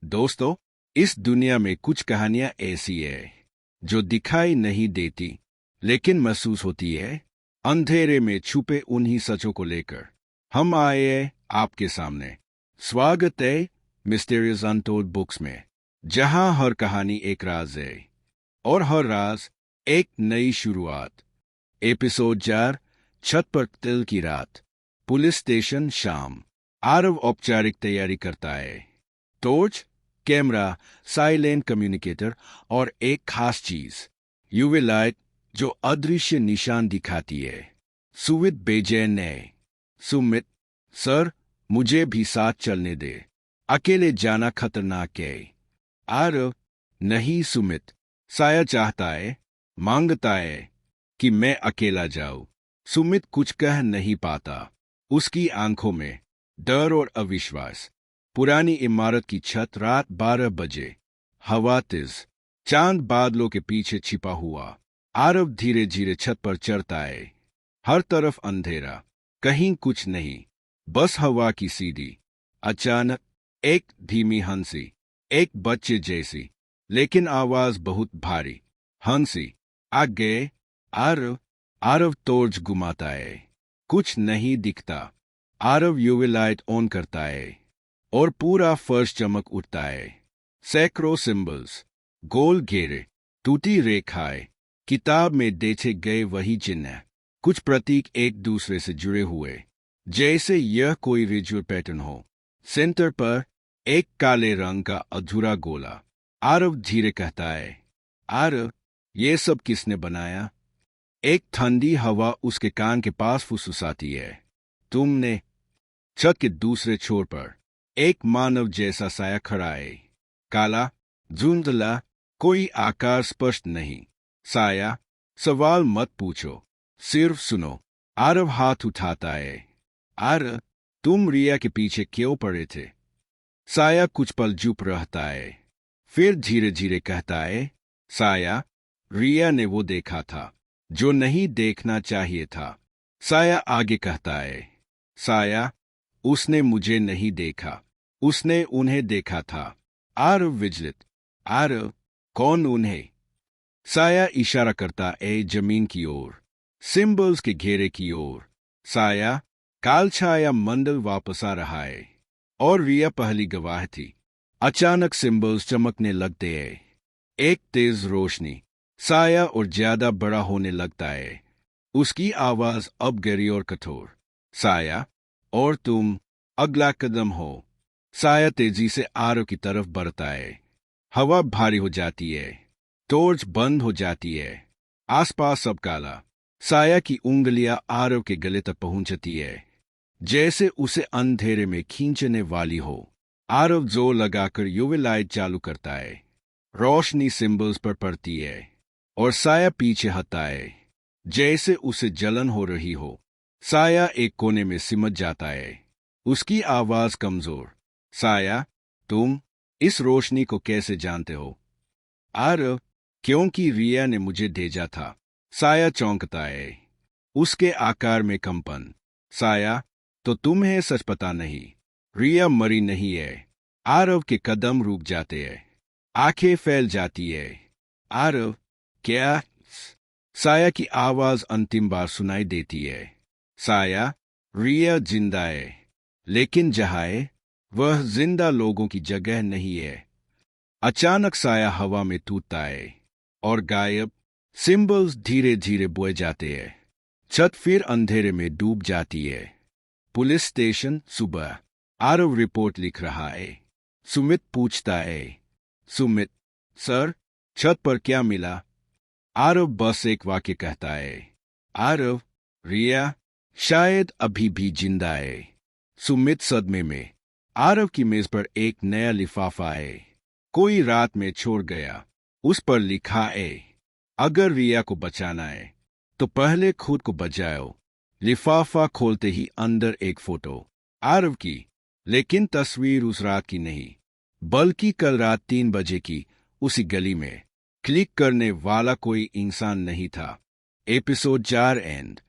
दोस्तों, इस दुनिया में कुछ कहानियां ऐसी है जो दिखाई नहीं देती लेकिन महसूस होती है। अंधेरे में छुपे उन्हीं सचों को लेकर हम आए हैं आपके सामने। स्वागत है मिस्टीरियस अनटोल्ड बुक्स में, जहां हर कहानी एक राज है और हर राज एक नई शुरुआत। एपिसोड 4, छत पर तिल की रात। पुलिस स्टेशन शाम। आरव औपचारिक तैयारी करता है। टॉर्च, कैमरा, साइलेंट कम्युनिकेटर और एक खास चीज, यूवी लाइट जो अदृश्य निशान दिखाती है। सुमित बेचैन है। सुमित, सर, मुझे भी साथ चलने दे। अकेले जाना खतरनाक है। आरव, नहीं सुमित, साया चाहता है, मांगता है कि मैं अकेला जाऊं। सुमित कुछ कह नहीं पाता। उसकी आंखों में डर और अविश्वास। पुरानी इमारत की छत, रात 12 बजे। हवा तेज, चांद बादलों के पीछे छिपा हुआ। आरव धीरे धीरे छत पर चढ़ता है। हर तरफ अंधेरा, कहीं कुछ नहीं, बस हवा की सीधी। अचानक एक धीमी हंसी, एक बच्चे जैसी, लेकिन आवाज बहुत भारी। हंसी। आ गए। आरव टॉर्च घुमाता है। कुछ नहीं दिखता। आरव यूवी लाइट ऑन करता है और पूरा फर्श चमक उठता है। सैकड़ों सिंबल्स, गोल घेरे, टूटी रेखाएं, किताब में देखे गए वही चिन्ह। कुछ प्रतीक एक दूसरे से जुड़े हुए, जैसे यह कोई रिचुअल पैटर्न हो। सेंटर पर एक काले रंग का अधूरा गोला। आरव धीरे कहता है, आरव, ये सब किसने बनाया? एक ठंडी हवा उसके कान के पास फुसफुसाती है। तुमने। छत के दूसरे छोर पर एक मानव जैसा साया खड़ा है। काला, धुंधला, कोई आकार स्पष्ट नहीं। साया, सवाल मत पूछो, सिर्फ सुनो। आरव हाथ उठाता है। आरव, तुम रिया के पीछे क्यों पड़े थे? साया कुछ पल चुप रहता है, फिर धीरे धीरे कहता है, साया, रिया ने वो देखा था जो नहीं देखना चाहिए था। साया आगे कहता है, साया, उसने मुझे नहीं देखा, उसने उन्हें देखा था। आरव विचलित। आरव, कौन उन्हें? साया इशारा करता है जमीन की ओर, सिंबल्स के घेरे की ओर। साया, कालछाया मंडल वापस आ रहा है और रिया पहली गवाह थी। अचानक सिंबल्स चमकने लगते हैं। एक तेज रोशनी, साया और ज्यादा बड़ा होने लगता है। उसकी आवाज अब गहरी और कठोर। साया, और तुम अगला कदम हो। साया तेजी से आरव की तरफ बढ़ता है। हवा भारी हो जाती है। टॉर्च बंद हो जाती है। आसपास सब काला। साया की उंगलियां आरव के गले तक पहुंचती है, जैसे उसे अंधेरे में खींचने वाली हो। आरव जोर लगाकर यूवी लाइट चालू करता है। रोशनी सिंबल्स पर पड़ती है और साया पीछे हटता है, जैसे उसे जलन हो रही हो। साया एक कोने में सिमट जाता है। उसकी आवाज कमजोर। साया, तुम इस रोशनी को कैसे जानते हो? आरव, क्योंकि रिया ने मुझे भेजा था। साया चौंकता है। उसके आकार में कंपन। साया, तो तुम्हें सच पता नहीं, रिया मरी नहीं है। आरव के कदम रुक जाते हैं, आंखें फैल जाती है। आरव, क्या? साया की आवाज अंतिम बार सुनाई देती है। साया, रिया जिंदा है, लेकिन जहाँ है वह जिंदा लोगों की जगह नहीं है। अचानक साया हवा में टूटता है और गायब। सिंबल्स धीरे धीरे बुझ जाते हैं। छत फिर अंधेरे में डूब जाती है। पुलिस स्टेशन, सुबह। आरव रिपोर्ट लिख रहा है। सुमित पूछता है, सुमित, सर, छत पर क्या मिला? आरव बस एक वाक्य कहता है। आरव, रिया शायद अभी भी जिंदा है। सुमित सदमे में। आरव की मेज पर एक नया लिफाफा है। कोई रात में छोड़ गया। उस पर लिखा है, अगर रिया को बचाना है तो पहले खुद को बचाओ। लिफाफा खोलते ही अंदर एक फोटो, आरव की, लेकिन तस्वीर उस रात की नहीं, बल्कि कल रात 3 बजे की, उसी गली में। क्लिक करने वाला कोई इंसान नहीं था। Episode 4 and.